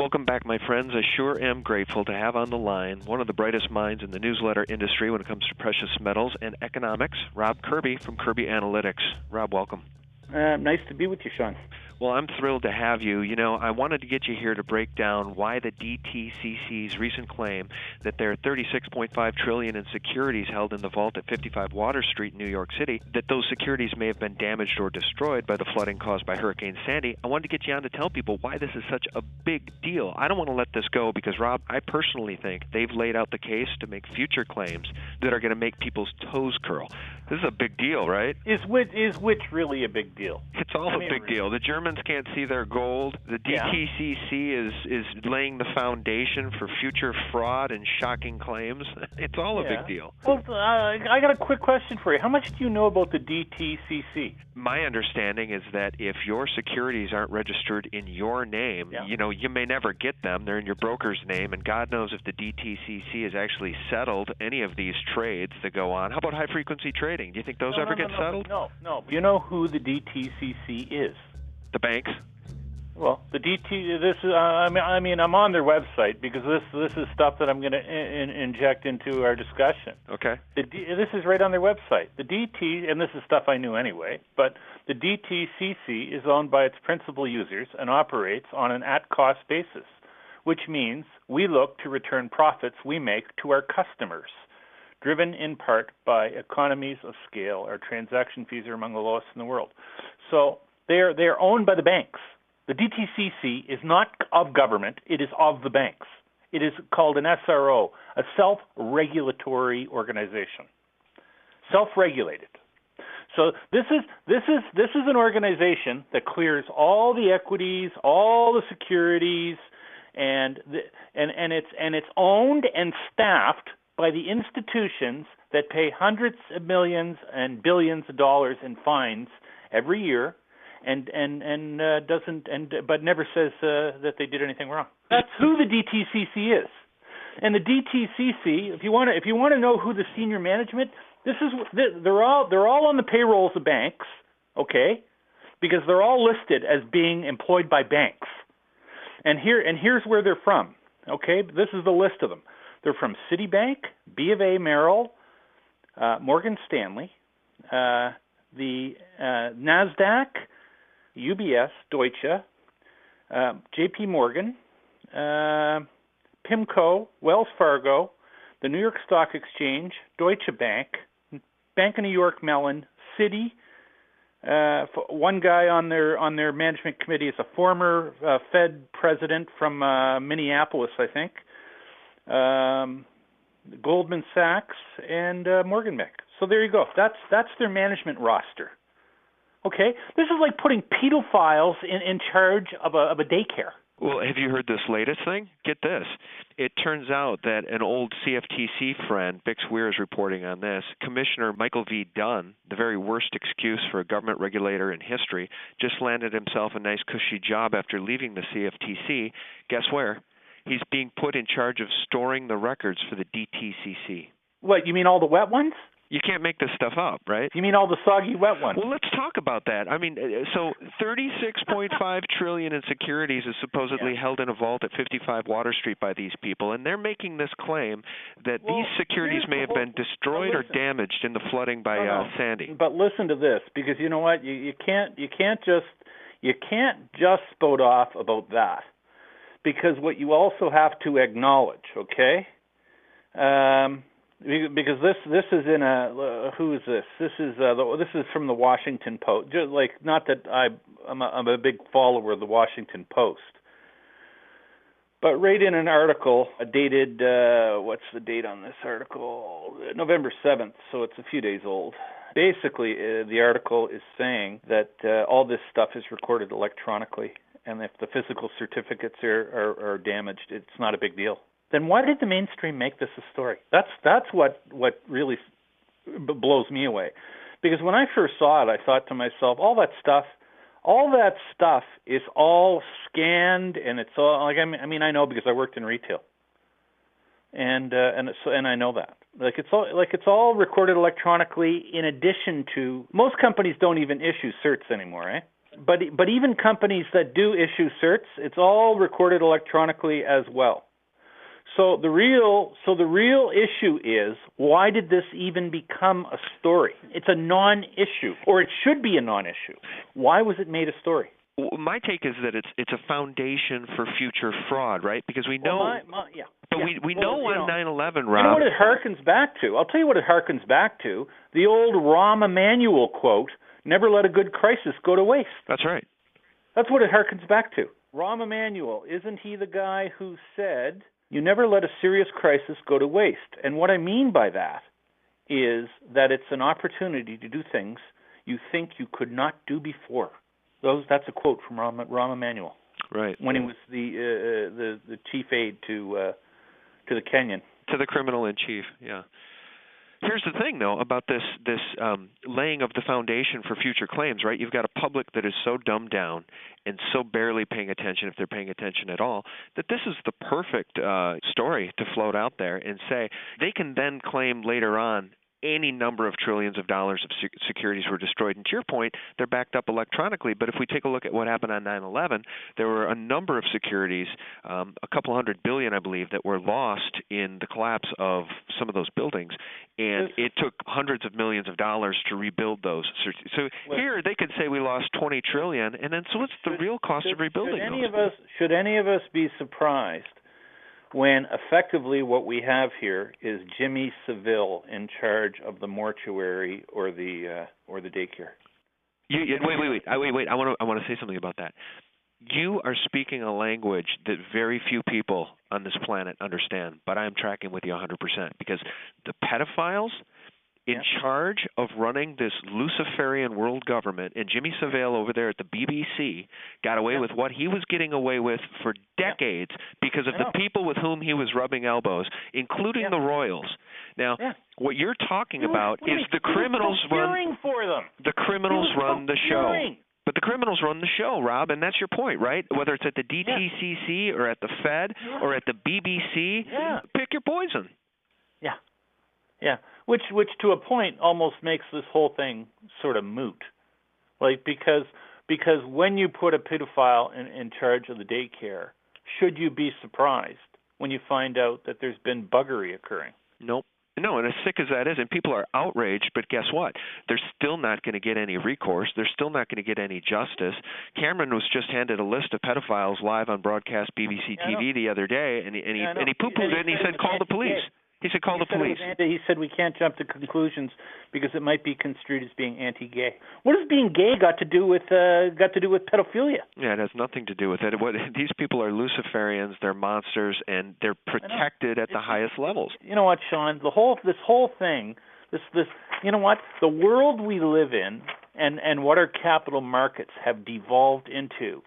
Welcome back, my friends. I sure am grateful to have on the line one of the brightest minds in the newsletter industry when it comes to precious metals and economics, Rob Kirby from Kirby Analytics. Rob, welcome. Nice to be with you, Sean. Well, I'm thrilled to have you. You know, I wanted to get you here to break down why the DTCC's recent claim that there are $36.5 trillion in securities held in the vault at 55 Water Street in New York City, that those securities may have been damaged or destroyed by the flooding caused by Hurricane Sandy. I wanted to get you on to tell people why this is such a big deal. I don't want to let this go because, Rob, I personally think they've laid out the case to make future claims that are going to make people's toes curl. This is a big deal, right? Is which really a big deal? It's all a big deal. The Germans can't see their gold. The DTCC is laying the foundation for future fraud and shocking claims. It's all a big deal. Well, I got a quick question for you. How much do you know about the DTCC? My understanding is that if your securities aren't registered in your name, you know, you may never get them. They're in your broker's name, and God knows if the DTCC has actually settled any of these trades that go on. How about high-frequency trading? Do you think those ever get settled? No. Do you know who the DTCC is? The banks? Well, the this is, I mean, I'm on their website because this is stuff that I'm going to inject into our discussion. Okay. This is right on their website. The DT, and this is stuff I knew anyway, but the DTCC is owned by its principal users and operates on an at-cost basis, which means we look to return profits we make to our customers, driven in part by economies of scale. Our transaction fees are among the lowest in the world. So they're owned by the banks. The DTCC is not of government, it is of the banks. It is called an SRO, a self-regulatory organization. Self-regulated. So this is an organization that clears all the equities, all the securities, and it's owned and staffed by the institutions that pay hundreds of millions and billions of dollars in fines every year, but never says that they did anything wrong. That's who the DTCC is, and the DTCC. If you want to know who the senior management, they're all on the payrolls of banks, okay, because they're all listed as being employed by banks, and here's where they're from, okay. This is the list of them. They're from Citibank, B of A, Merrill, Morgan Stanley, the NASDAQ, UBS, Deutsche, JP Morgan, PIMCO, Wells Fargo, the New York Stock Exchange, Deutsche Bank, Bank of New York Mellon, Citi. One guy on their management committee is a former Fed president from Minneapolis, I think. Goldman Sachs and Morgan Mick. So there you go. That's their management roster. Okay, this is like putting pedophiles in charge of a daycare. Well, have you heard this latest thing? Get this. It turns out that an old CFTC friend, Bix Weir, is reporting on this. Commissioner Michael V. Dunn, the very worst excuse for a government regulator in history, just landed himself a nice cushy job after leaving the CFTC. Guess where? He's being put in charge of storing the records for the DTCC. What, you mean all the wet ones? You can't make this stuff up, right? You mean all the soggy wet ones? Well, let's talk about that. I mean, so $36.5 trillion in securities is supposedly held in a vault at 55 Water Street by these people, and they're making this claim that these securities may have been destroyed or damaged in the flooding by Sandy. But listen to this, because you know what? You can't just spout off about that, because what you also have to acknowledge, okay? Because this is in a who is this? This is from the Washington Post. Just like, not that I'm a big follower of the Washington Post, but right in an article dated what's the date on this article? November 7th, so it's a few days old. Basically, the article is saying that all this stuff is recorded electronically, and if the physical certificates are damaged, it's not a big deal. Then why did the mainstream make this a story? That's what really blows me away. Because when I first saw it, I thought to myself, all that stuff is all scanned, and it's all like, I mean I know because I worked in retail, and I know that it's all recorded electronically. In addition to, most companies don't even issue certs anymore, eh? But even companies that do issue certs, it's all recorded electronically as well. So the real issue is, why did this even become a story? It's a non-issue, or it should be a non-issue. Why was it made a story? My take is that it's a foundation for future fraud, right? Because we know, we know on 9/11, Rob. You know what it harkens back to? I'll tell you what it harkens back to. The old Rahm Emanuel quote: "Never let a good crisis go to waste." That's right. That's what it harkens back to. Rahm Emanuel, isn't he the guy who said, "You never let a serious crisis go to waste"? And what I mean by that is that it's an opportunity to do things you think you could not do before. That's a quote from Rahm Emanuel. Right. When he was the chief aide to the Kenyan. To the criminal in chief, yeah. Here's the thing, though, about this laying of the foundation for future claims, right? You've got a public that is so dumbed down and so barely paying attention, if they're paying attention at all, that this is the perfect story to float out there and say they can then claim later on any number of trillions of dollars of securities were destroyed. And to your point, they're backed up electronically. But if we take a look at what happened on 9/11, there were a number of securities, a couple $100 billion, I believe, that were lost in the collapse of some of those buildings. And it took hundreds of millions of dollars to rebuild those. So here they could say we lost $20 trillion, and then so what's the real cost of rebuilding those? Should any of us be surprised when effectively what we have here is Jimmy Savile in charge of the mortuary or the daycare? Wait! I want to say something about that. You are speaking a language that very few people on this planet understand, but I am tracking with you 100% because the pedophiles in charge of running this Luciferian world government, and Jimmy Savile over there at the BBC got away with what he was getting away with for decades because of the people with whom he was rubbing elbows, including the royals. Now, what you're talking about is the criminals run for them. The criminals run the show. But the criminals run the show, Rob, and that's your point, right? Whether it's at the DTCC or at the Fed or at the BBC, pick your poison. Yeah, which to a point almost makes this whole thing sort of moot, like because when you put a pedophile in charge of the daycare, should you be surprised when you find out that there's been buggery occurring? Nope. No, and as sick as that is, and people are outraged, but guess what? They're still not going to get any recourse. They're still not going to get any justice. Cameron was just handed a list of pedophiles live on broadcast BBC TV the other day, and he poo-pooed it, and he said, call the police. He said, call the police. He said we can't jump to conclusions because it might be construed as being anti-gay. What does being gay got to do with pedophilia? Yeah, it has nothing to do with it. These people are Luciferians, they're monsters, and they're protected at the highest levels. You know what, Sean? This whole thing, this you know what? The world we live in and what our capital markets have devolved into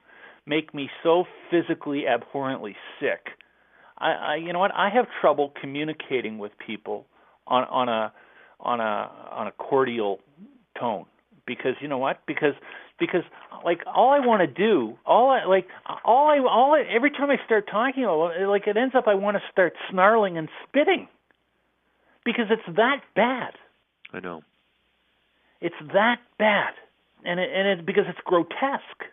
make me so physically abhorrently sick. You know what? I have trouble communicating with people on a cordial tone because you know what? Because like all I want to do, every time I start talking, like it ends up I want to start snarling and spitting because it's that bad. I know. It's that bad, and it because it's grotesque,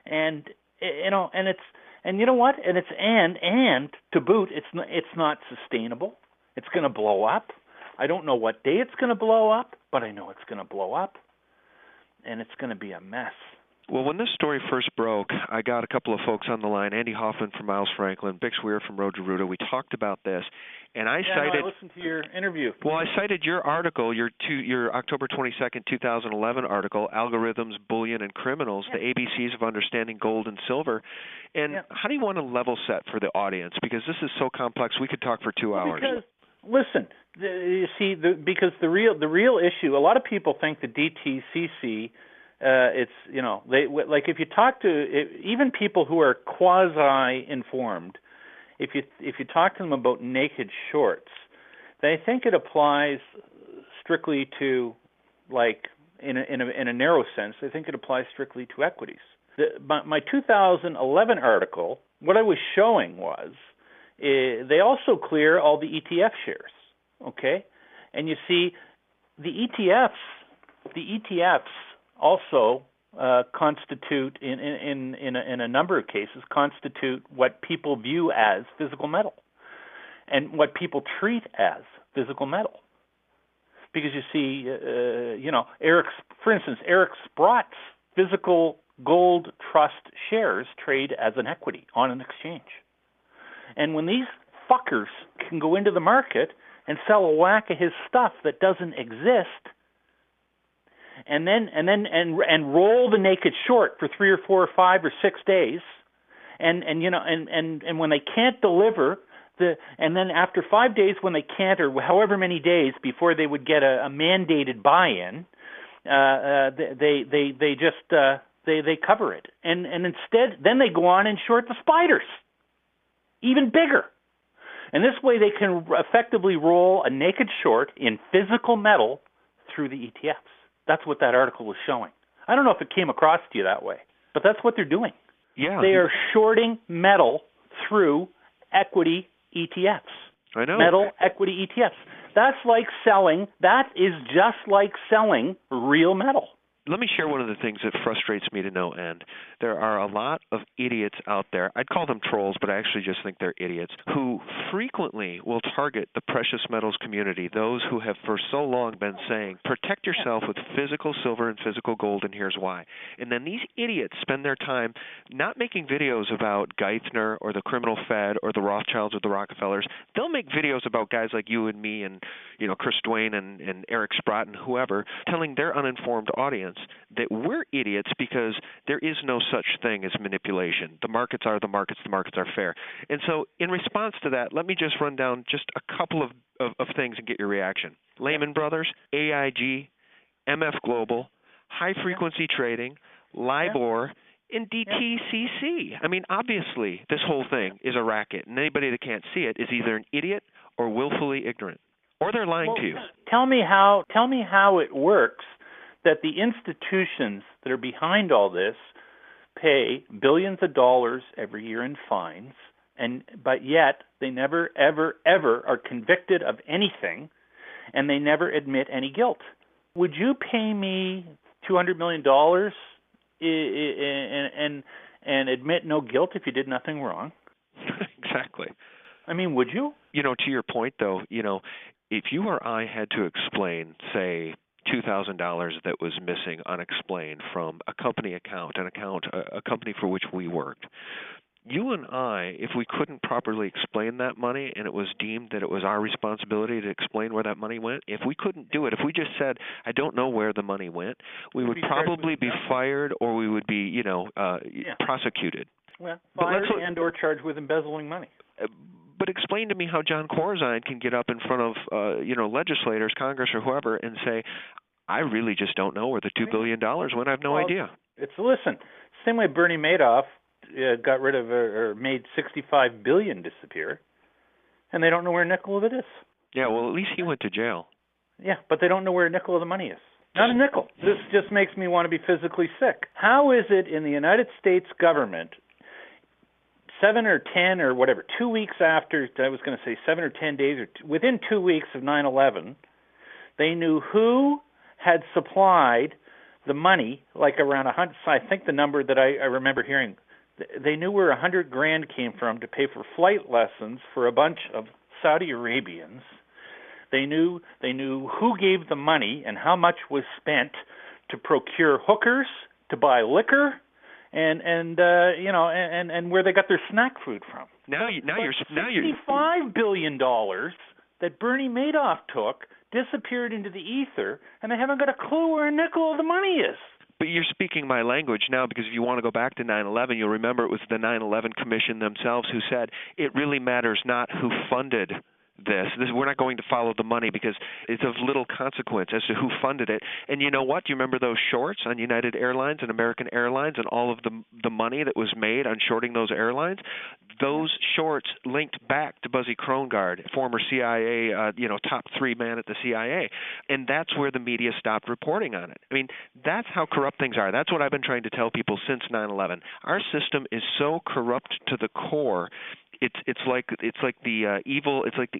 and you know, and it's. And you know what? And to boot, it's not sustainable. It's going to blow up. I don't know what day it's going to blow up, but I know it's going to blow up, and it's going to be a mess. Well, when this story first broke, I got a couple of folks on the line, Andy Hoffman from Miles Franklin, Bix Weir from Road to Ruta. We talked about this, and I listened to your interview. Well, I cited your article, your October 22nd, 2011 article, Algorithms, Bullion, and Criminals, the ABCs of Understanding Gold and Silver. And how do you want to level set for the audience? Because this is so complex, we could talk for 2 hours. Because, listen, you see, because the real issue, a lot of people think the DTCC, it's, you know, they like if you talk to even people who are quasi-informed, if you talk to them about naked shorts, they think it applies strictly to, like, in a narrow sense, they think it applies strictly to equities. My 2011 article, what I was showing was they also clear all the ETF shares, okay? And you see, the ETFs also constitute, in a number of cases, constitute what people view as physical metal and what people treat as physical metal. Because you see, for instance, Eric Sprott's physical gold trust shares trade as an equity on an exchange. And when these fuckers can go into the market and sell a whack of his stuff that doesn't exist, and roll the naked short for 3 or 4 or 5 or 6 days, and when they can't deliver, and then after 5 days when they can't, or however many days before they would get a mandated buy-in, they cover it, and instead then they go on and short the spiders, even bigger, and this way they can effectively roll a naked short in physical metal through the ETFs. That's what that article was showing. I don't know if it came across to you that way, but that's what they're doing. Yeah, they are shorting metal through equity ETFs. I know. Metal equity ETFs. That is just like selling real metal. Let me share one of the things that frustrates me to no end. There are a lot of idiots out there. I'd call them trolls, but I actually just think they're idiots, who frequently will target the precious metals community, those who have for so long been saying, protect yourself with physical silver and physical gold, and here's why. And then these idiots spend their time not making videos about Geithner or the criminal Fed or the Rothschilds or the Rockefellers. They'll make videos about guys like you and me and Chris Duane and Eric Sprott and whoever, telling their uninformed audience that we're idiots because there is no such thing as manipulation. The markets are the markets are fair. And so in response to that, let me just run down just a couple of things and get your reaction. Lehman Brothers, AIG, MF Global, high-frequency trading, LIBOR, and DTCC. I mean, obviously, this whole thing is a racket, and anybody that can't see it is either an idiot or willfully ignorant, or they're lying to you. Tell me how it works that the institutions that are behind all this pay billions of dollars every year in fines, but yet they never, ever, ever are convicted of anything, and they never admit any guilt. Would you pay me $200 million and admit no guilt if you did nothing wrong? Exactly. I mean, would you? To your point, though, if you or I had to explain, say, $2,000 that was missing unexplained from a company account, a company for which we worked, you and I, if we couldn't properly explain that money and it was deemed that it was our responsibility to explain where that money went, if we couldn't do it, if we just said, I don't know where the money went, we would probably be fired, or we would be, prosecuted. Well, fired and or charged with embezzling money. But explain to me how John Corzine can get up in front of, legislators, Congress, or whoever, and say, I really just don't know where the $2 billion went. I have no idea. Same way Bernie Madoff got rid of or made $65 billion disappear, and they don't know where a nickel of it is. Yeah, well, at least he went to jail. Yeah, but they don't know where a nickel of the money is. Not a nickel. This just makes me want to be physically sick. How is it in the United States government, 7 or 10 or whatever, 2 weeks after, I was going to say 7 or 10 days, or within 2 weeks of 9/11, they knew who had supplied the money, like around 100, I think the number that I remember hearing, they knew where $100,000 came from to pay for flight lessons for a bunch of Saudi Arabians. They knew who gave the money and how much was spent to procure hookers, to buy liquor, and where they got their snack food from. Now you're $65 billion that Bernie Madoff took disappeared into the ether, and they haven't got a clue where a nickel of the money is. But you're speaking my language now, because if you want to go back to 9/11, you'll remember it was the 9/11 Commission themselves who said it really matters not who funded this. We're not going to follow the money because it's of little consequence as to who funded it. And you know what? Do you remember those shorts on United Airlines and American Airlines and all of the money that was made on shorting those airlines? Those shorts linked back to Buzzy Krongard, former CIA, top 3 man at the CIA. And that's where the media stopped reporting on it. I mean, that's how corrupt things are. That's what I've been trying to tell people since 9/11. Our system is so corrupt to the core. It's like the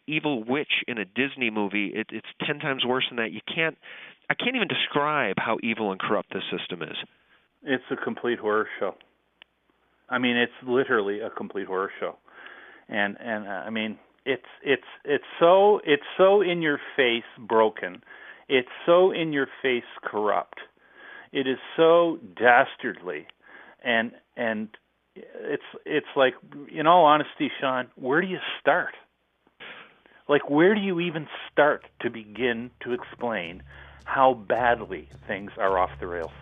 evil witch in a Disney movie. It's 10 times worse than that. I can't even describe how evil and corrupt this system is. It's a complete horror show. I mean, it's literally a complete horror show, and I mean, it's so in your face broken, it's so in your face corrupt, it is so dastardly, and it's like, in all honesty, Sean, where do you start? Like, where do you even start to begin to explain how badly things are off the rails?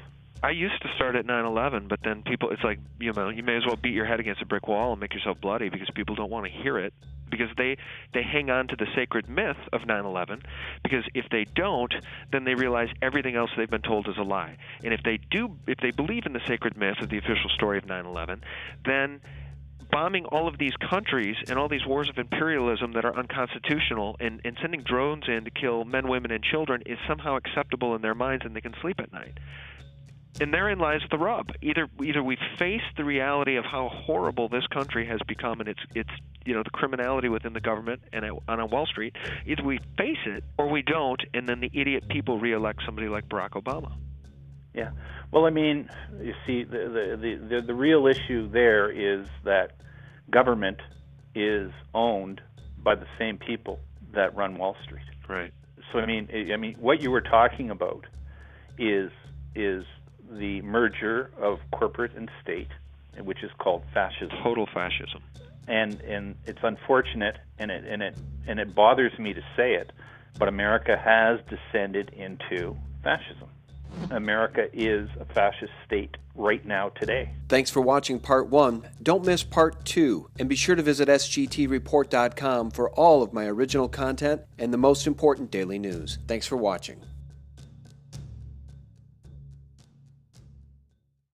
I used to start at 9/11, but then people, it's like, you may as well beat your head against a brick wall and make yourself bloody, because people don't want to hear it, because they hang on to the sacred myth of 9/11, because if they don't, then they realize everything else they've been told is a lie. And if they believe in the sacred myth of the official story of 9/11, then bombing all of these countries and all these wars of imperialism that are unconstitutional and sending drones in to kill men, women, and children is somehow acceptable in their minds, and they can sleep at night. And therein lies the rub. Either we face the reality of how horrible this country has become, and it's the criminality within the government and on Wall Street. Either we face it or we don't, and then the idiot people reelect somebody like Barack Obama. Yeah. Well, I mean, you see, the real issue there is that government is owned by the same people that run Wall Street. Right. So I mean, what you were talking about is the merger of corporate and state, which is called fascism. Total fascism. And it's unfortunate, and it bothers me to say it, but America has descended into fascism. America is a fascist state right now today. Thanks for watching Part 1. Don't miss Part 2, and be sure to visit sgtreport.com for all of my original content and the most important daily news. Thanks for watching.